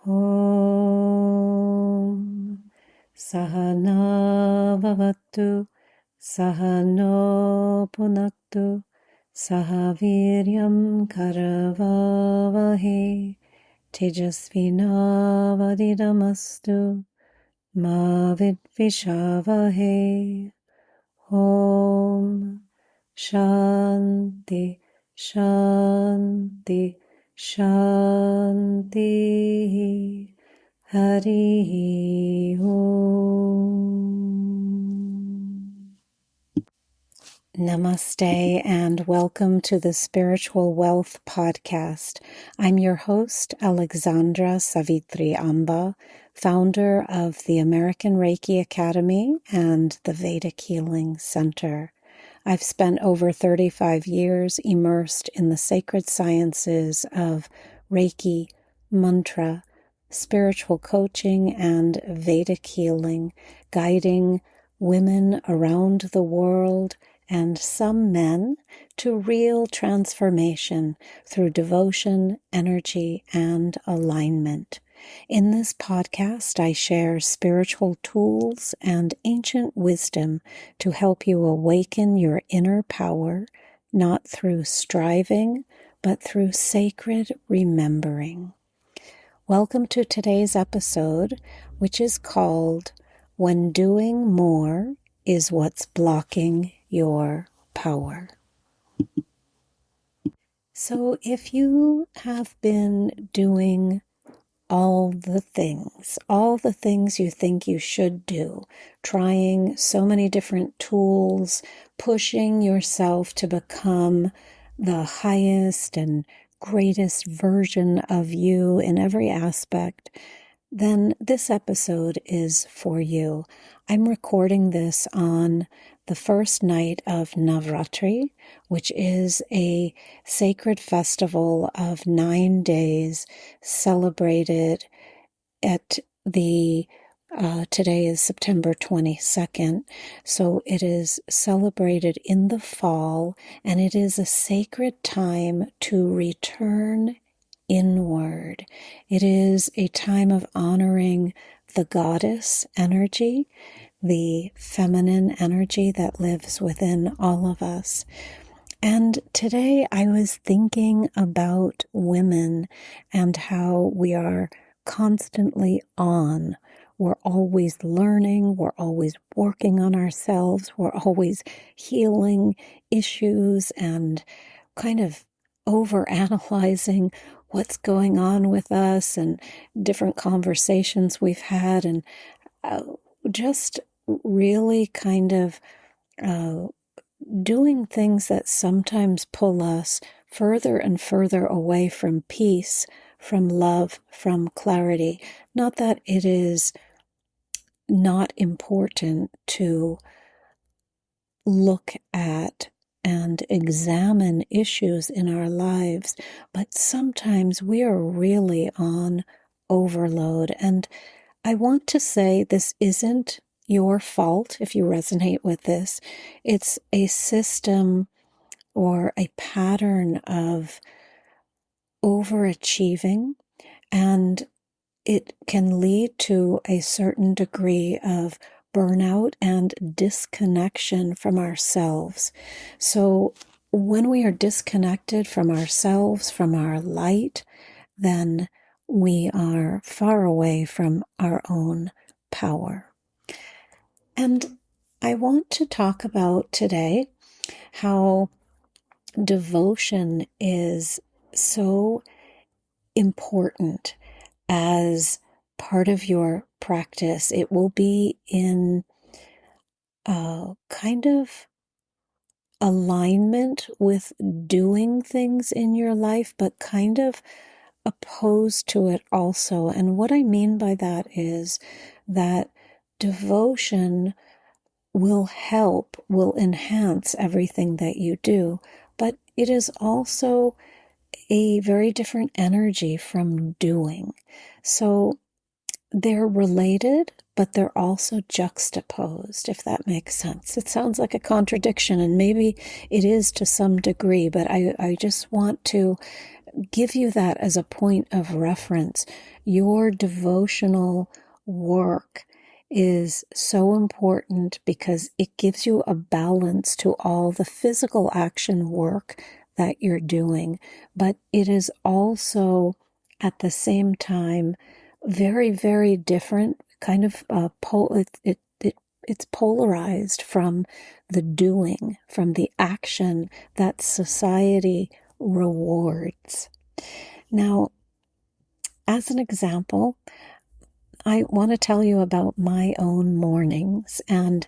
Om Sahana Bhavatu Sahano Punaktu Sahaviryam Karavavahe Tejasvinavadidamastu Ma Vidvishavahe. Om Shanti Shanti Shanti. Hari Om. Namaste and welcome to the Spiritual Wealth Podcast. I'm your host, Alexandra Savithri Amba, founder of the American Reiki Academy and the Vedic Healing Center. I've spent over 35 years immersed in the sacred sciences of Reiki, mantra, spiritual coaching, and Vedic healing, guiding women around the world and some men to real transformation through devotion, energy, and alignment. In this podcast, I share spiritual tools and ancient wisdom to help you awaken your inner power, not through striving, but through sacred remembering. Welcome to today's episode, which is called When Doing More is What's Blocking Your Power. So if you have been doing all the things you think you should do, trying so many different tools, pushing yourself to become the highest and greatest version of you in every aspect, then this episode is for you. I'm recording this on the first night of Navratri, which is a sacred festival of 9 days celebrated at the today is September 22nd, so it is celebrated in the fall, and it is a sacred time to return inward. It is a time of honoring the goddess energy, the feminine energy that lives within all of us. And today I was thinking about women and how we are constantly on. We're always learning, we're always working on ourselves, we're always healing issues and kind of overanalyzing what's going on with us and different conversations we've had, and just really kind of doing things that sometimes pull us further and further away from peace, from love, from clarity. Not that it is not important to look at and examine issues in our lives, but sometimes we are really on overload. And I want to say this isn't your fault if you resonate with this. It's a system or a pattern of overachieving, and it can lead to a certain degree of burnout and disconnection from ourselves. So when we are disconnected from ourselves, from our light, then we are far away from our own power. And I want to talk about today how devotion is so important as part of your practice. It will be in kind of alignment with doing things in your life, but kind of opposed to it also. And what I mean by that is that devotion will help, will enhance everything that you do, but it is also a very different energy from doing. So they're related, but they're also juxtaposed, if that makes sense. It sounds like a contradiction, and maybe it is to some degree, but I just want to give you that as a point of reference. Your devotional work is so important because it gives you a balance to all the physical action work that you're doing, but it is also at the same time very, very different, kind of it's polarized from the doing, from the action that society rewards. Now, as an example, I want to tell you about my own mornings, and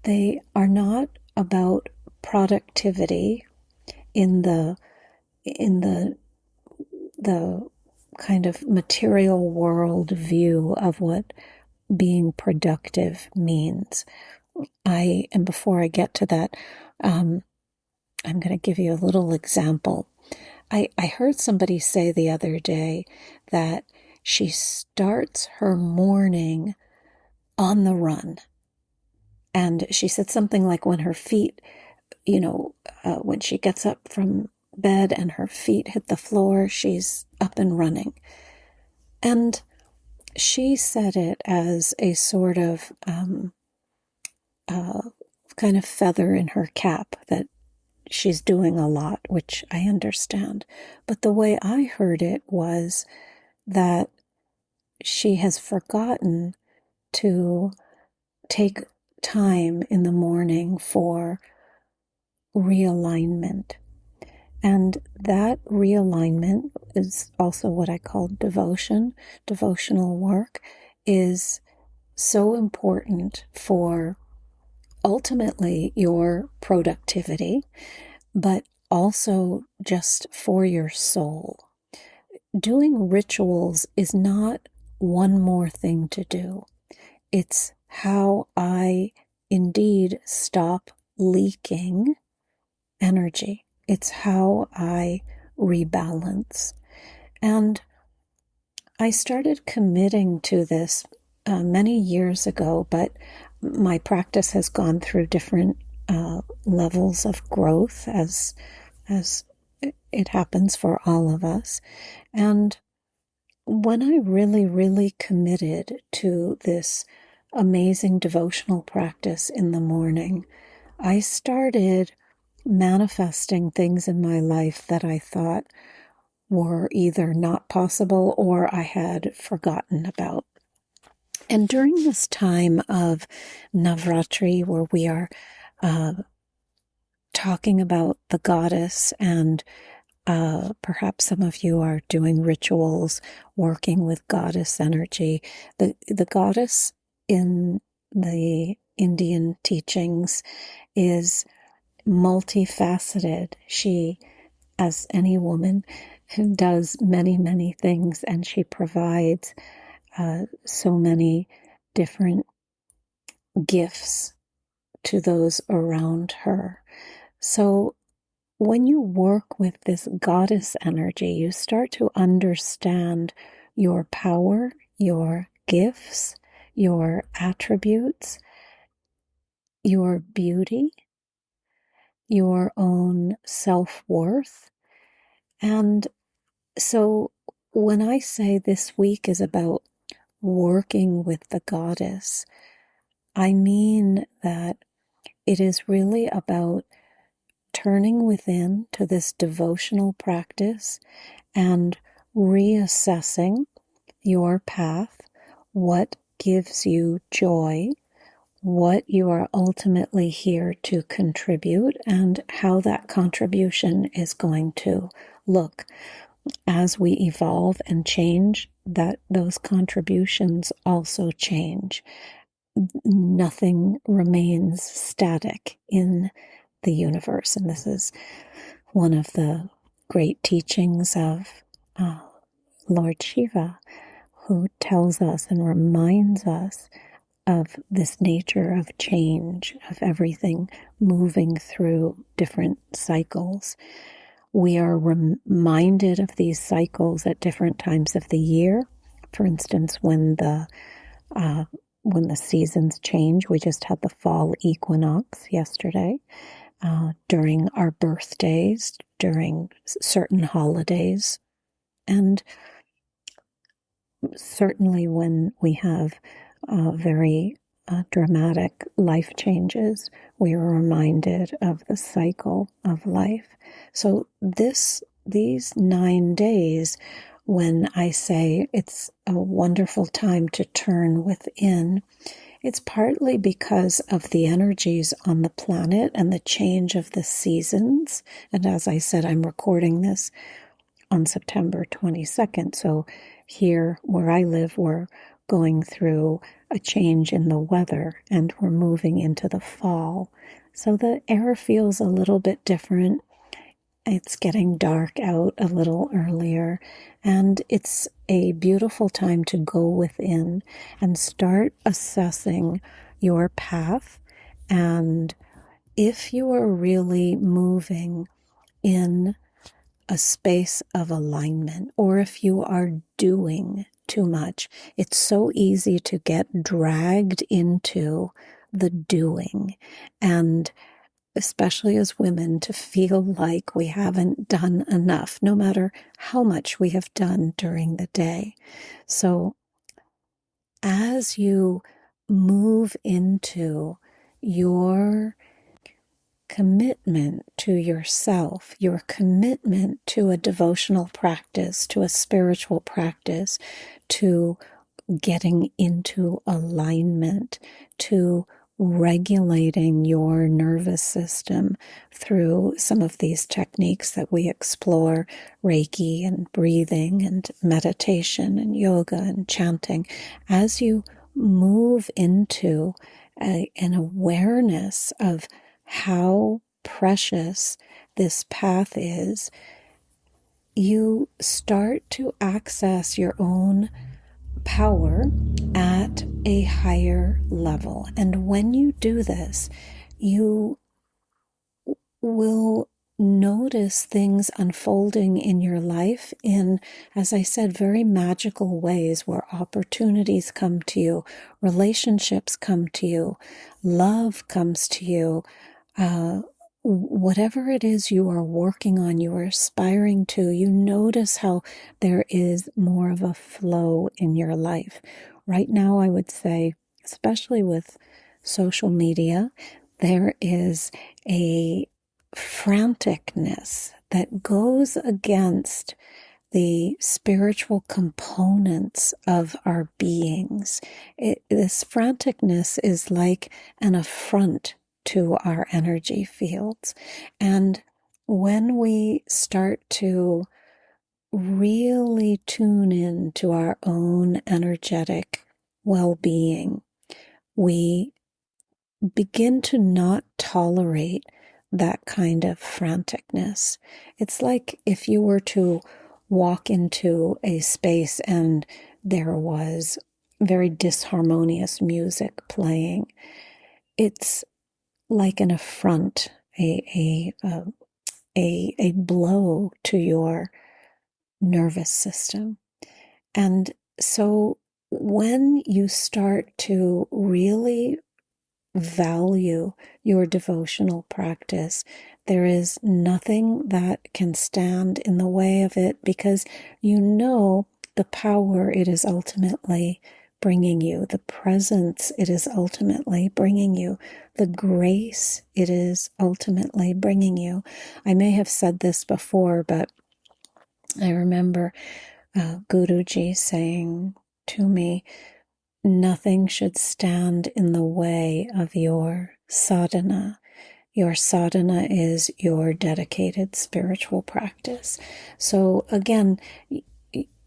they are not about productivity in the kind of material world view of what being productive means. And before I get to that, I'm going to give you a little example. I heard somebody say the other day that she starts her morning on the run. And she said something like when her feet, when she gets up from bed and her feet hit the floor, she's up and running. And she said it as a sort of kind of feather in her cap that she's doing a lot, which I understand. But the way I heard it was that she has forgotten to take time in the morning for realignment. And that realignment is also what I call devotion. Devotional work is so important for ultimately your productivity, but also just for your soul. Doing rituals is not one more thing to do. It's how I indeed stop leaking energy. It's how I rebalance. And I started committing to this many years ago, but my practice has gone through different levels of growth as it happens for all of us. And when I really, really committed to this amazing devotional practice in the morning, I started manifesting things in my life that I thought were either not possible or I had forgotten about. And during this time of Navratri, where we are talking about the goddess, and perhaps some of you are doing rituals working with goddess energy, the goddess in the Indian teachings is multifaceted. She, as any woman, does many, many things, and she provides so many different gifts to those around her. So when you work with this goddess energy, you start to understand your power, your gifts, your attributes, your beauty, your own self-worth. And so when I say this week is about working with the goddess, I mean that it is really about turning within to this devotional practice and reassessing your path, what gives you joy, what you are ultimately here to contribute, and how that contribution is going to look. As we evolve and change, that those contributions also change. Nothing remains static in the universe. And this is one of the great teachings of Lord Shiva, who tells us and reminds us of this nature of change, of everything moving through different cycles. We are reminded of these cycles at different times of the year. For instance, when the seasons change, we just had the fall equinox yesterday. During our birthdays, during certain holidays, And certainly when we have very dramatic life changes, we are reminded of the cycle of life. So these 9 days, when I say it's a wonderful time to turn within, it's partly because of the energies on the planet and the change of the seasons. And as I said, I'm recording this on September 22nd. So here where I live, we're going through a change in the weather and we're moving into the fall. So the air feels a little bit different. It's getting dark out a little earlier, and it's a beautiful time to go within and start assessing your path. And if you are really moving in a space of alignment, or if you are doing too much, it's so easy to get dragged into the doing, and especially as women, to feel like we haven't done enough, no matter how much we have done during the day. So as you move into your commitment to yourself, your commitment to a devotional practice, to a spiritual practice, to getting into alignment, to regulating your nervous system through some of these techniques that we explore, Reiki and breathing and meditation and yoga and chanting. As you move into an awareness of how precious this path is, you start to access your own power at a higher level. And when you do this, you will notice things unfolding in your life in, as I said, very magical ways, where opportunities come to you, relationships come to you, love comes to you. Whatever it is you are working on, you are aspiring to, you notice how there is more of a flow in your life. Right now, I would say, especially with social media, there is a franticness that goes against the spiritual components of our beings. This franticness is like an affront to our energy fields. And when we start to really tune in to our own energetic well-being, we begin to not tolerate that kind of franticness. It's like if you were to walk into a space and there was very disharmonious music playing. It's like an affront, a blow to your nervous system. And so when you start to really value your devotional practice, there is nothing that can stand in the way of it, because you know the power it is ultimately bringing you, the presence it is ultimately bringing you, the grace it is ultimately bringing you. I may have said this before, but I remember Guruji saying to me, nothing should stand in the way of your sadhana. Your sadhana is your dedicated spiritual practice. So again,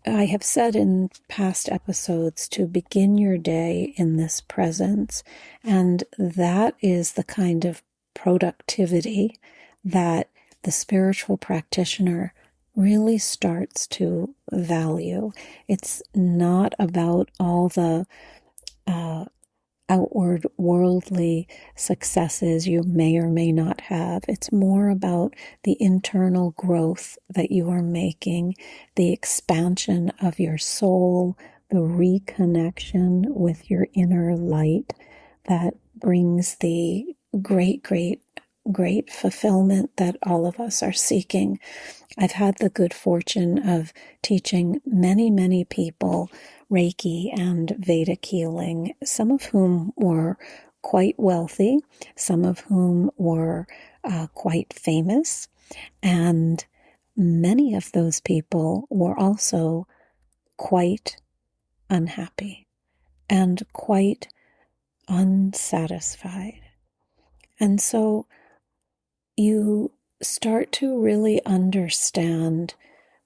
I have said in past episodes to begin your day in this presence, and that is the kind of productivity that the spiritual practitioner really starts to value. It's not about all the outward worldly successes you may or may not have. It's more about the internal growth that you are making, the expansion of your soul, the reconnection with your inner light that brings the great great fulfillment that all of us are seeking. I've had the good fortune of teaching many, many people Reiki and Vedic healing, some of whom were quite wealthy, some of whom were quite famous, and many of those people were also quite unhappy and quite unsatisfied. And so you start to really understand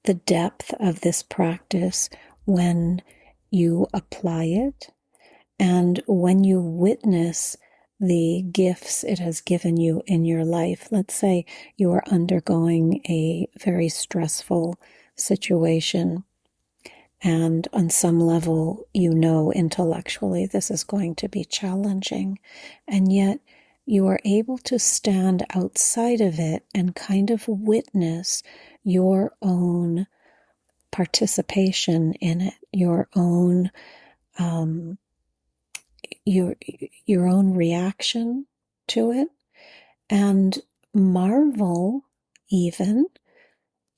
the depth of this practice when you apply it and when you witness the gifts it has given you in your life. Let's say you are undergoing a very stressful situation, and on some level, you know intellectually this is going to be challenging, and yet you are able to stand outside of it and kind of witness your own participation in it, your own your own reaction to it, and marvel, even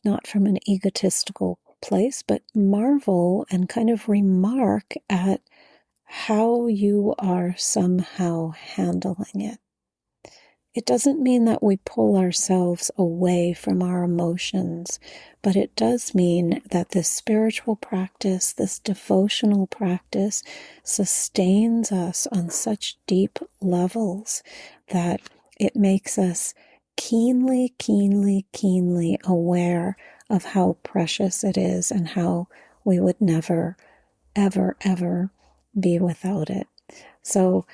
not from an egotistical place, but marvel and kind of remark at how you are somehow handling it. It doesn't mean that we pull ourselves away from our emotions, but it does mean that this spiritual practice, this devotional practice, sustains us on such deep levels that it makes us keenly, keenly, keenly aware of how precious it is and how we would never, ever, ever be without it. So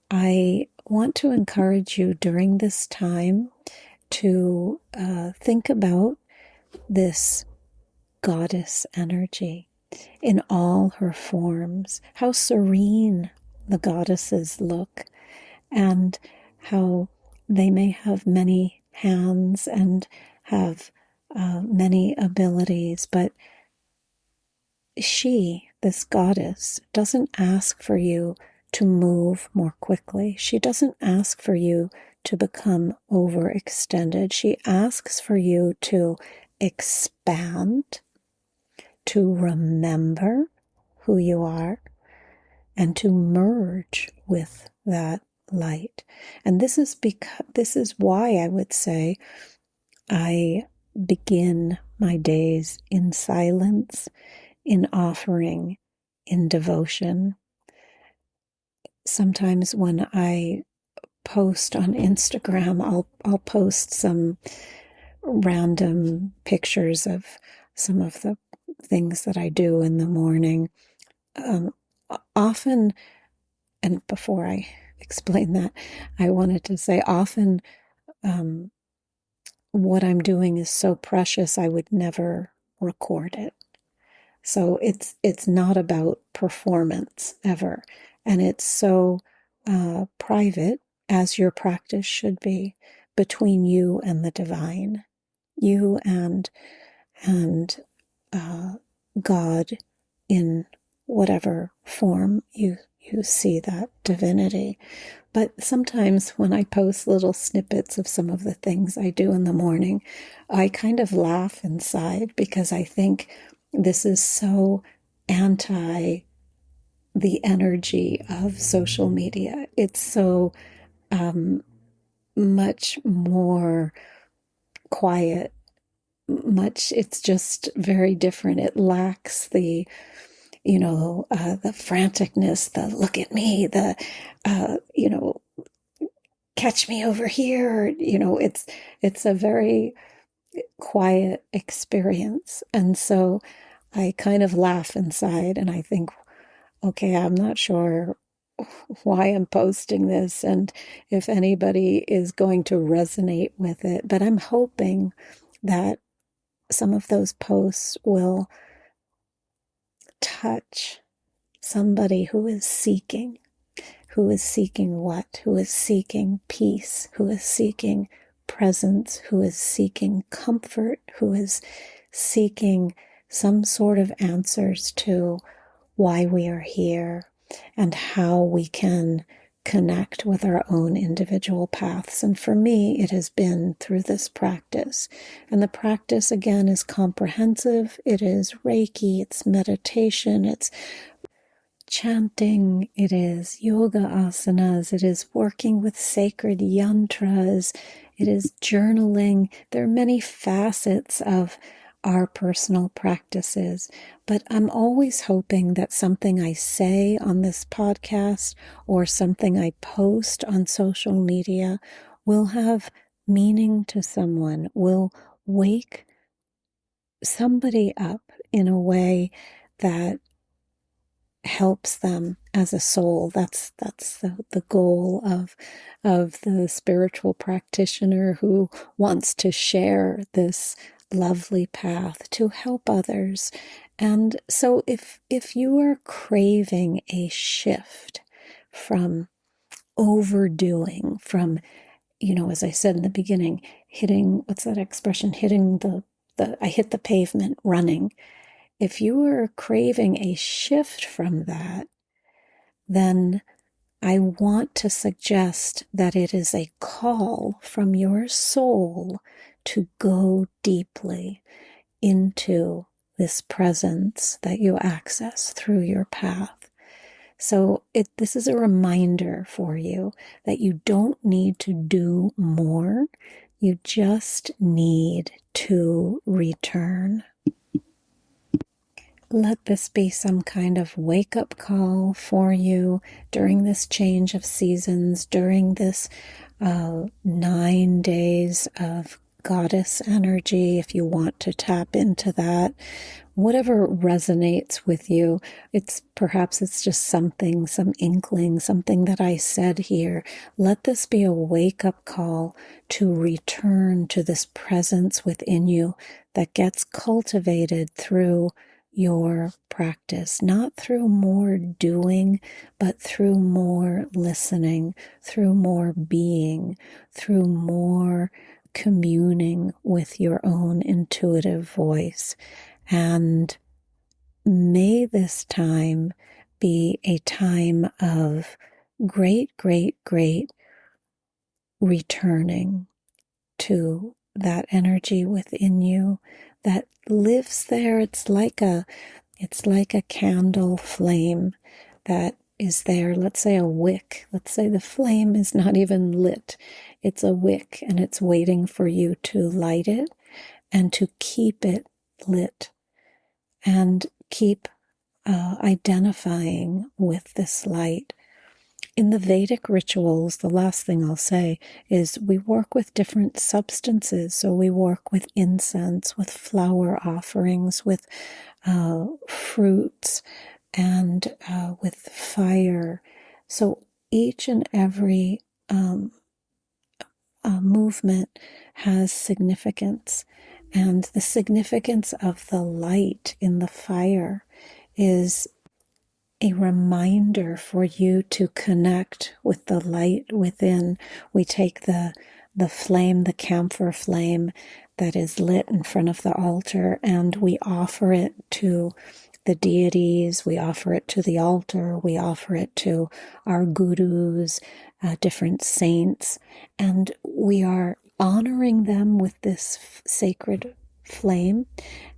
I want to encourage you during this time to think about this goddess energy in all her forms, how serene the goddesses look, and how they may have many hands and have many abilities, but she, this goddess, doesn't ask for you to move more quickly. She doesn't ask for you to become overextended. She asks for you to expand, to remember who you are, and to merge with that light. And this is why I would say I begin my days in silence, in offering, in devotion. Sometimes when I post on Instagram, I'll post some random pictures of some of the things that I do in the morning. Often, and before I explain that, I wanted to say often what I'm doing is so precious I would never record it. So it's not about performance ever. And it's so private, as your practice should be, between you and the divine, you and God in whatever form you see that divinity. But sometimes when I post little snippets of some of the things I do in the morning, I kind of laugh inside because I think this is so anti the energy of social media. It's so much more quiet, it's just very different. It lacks the, the franticness, the look at me, the, catch me over here. It's a very quiet experience. And so I kind of laugh inside and I think, okay, I'm not sure why I'm posting this and if anybody is going to resonate with it, but I'm hoping that some of those posts will touch somebody who is seeking. Who is seeking what? Who is seeking peace? Who is seeking presence? Who is seeking comfort? Who is seeking some sort of answers to why we are here and how we can connect with our own individual paths. And for me, it has been through this practice. And the practice, again, is comprehensive. It is Reiki, it's meditation, it's chanting, it is yoga asanas, it is working with sacred yantras, it is journaling. There are many facets of our personal practices, but I'm always hoping that something I say on this podcast or something I post on social media will have meaning to someone, will wake somebody up in a way that helps them as a soul. That's the goal of the spiritual practitioner who wants to share this lovely path to help others. And so if you are craving a shift from overdoing, from, as I said in the beginning, hitting, what's that expression, hitting I hit the pavement running. If you are craving a shift from that, then I want to suggest that it is a call from your soul to go deeply into this presence that you access through your path. So this is a reminder for you that you don't need to do more. You just need to return. Let this be some kind of wake-up call for you during this change of seasons, during this 9 days of goddess energy, if you want to tap into that. Whatever resonates with you, perhaps it's just something, some inkling, something that I said here. Let this be a wake-up call to return to this presence within you that gets cultivated through your practice, not through more doing, but through more listening, through more being, through more communing with your own intuitive voice. And may this time be a time of great, great, great returning to that energy within you that lives there. It's like a candle flame that is there. Let's say a wick. Let's say the flame is not even lit. It's a wick, and it's waiting for you to light it and to keep it lit and keep identifying with this light. In the Vedic rituals, the last thing I'll say is we work with different substances. So we work with incense, with flower offerings, with fruits, and with fire. So each and every movement has significance. And the significance of the light in the fire is a reminder for you to connect with the light within. We take the flame, the camphor flame that is lit in front of the altar, and we offer it to the deities, we offer it to the altar, we offer it to our gurus, different saints, and we are honoring them with this sacred flame,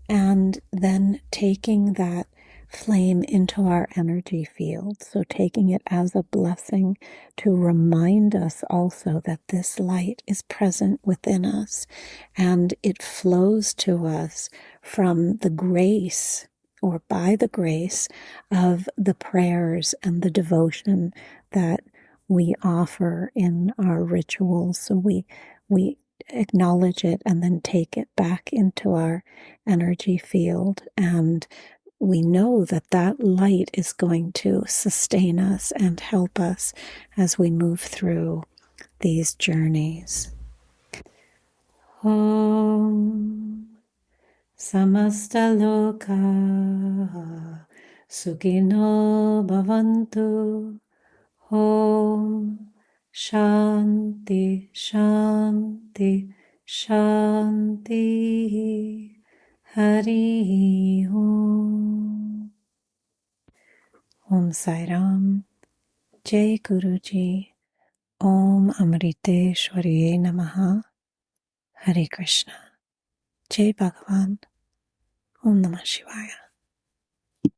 and then taking that flame into our energy field. So taking it as a blessing to remind us also that this light is present within us, and it flows to us from the grace, or by the grace of the prayers and the devotion that we offer in our rituals. So we acknowledge it and then take it back into our energy field, and we know that that light is going to sustain us and help us as we move through these journeys. Om Samasta Loka Sukhino Bhavantu. Om Shanti Shanti Shanti. Hari Om. Om Sai Ram. Jai Guruji. Om Amriteshwariye Namaha. Hare Krishna. Jai Bhagavan. Om Namah Shivaya.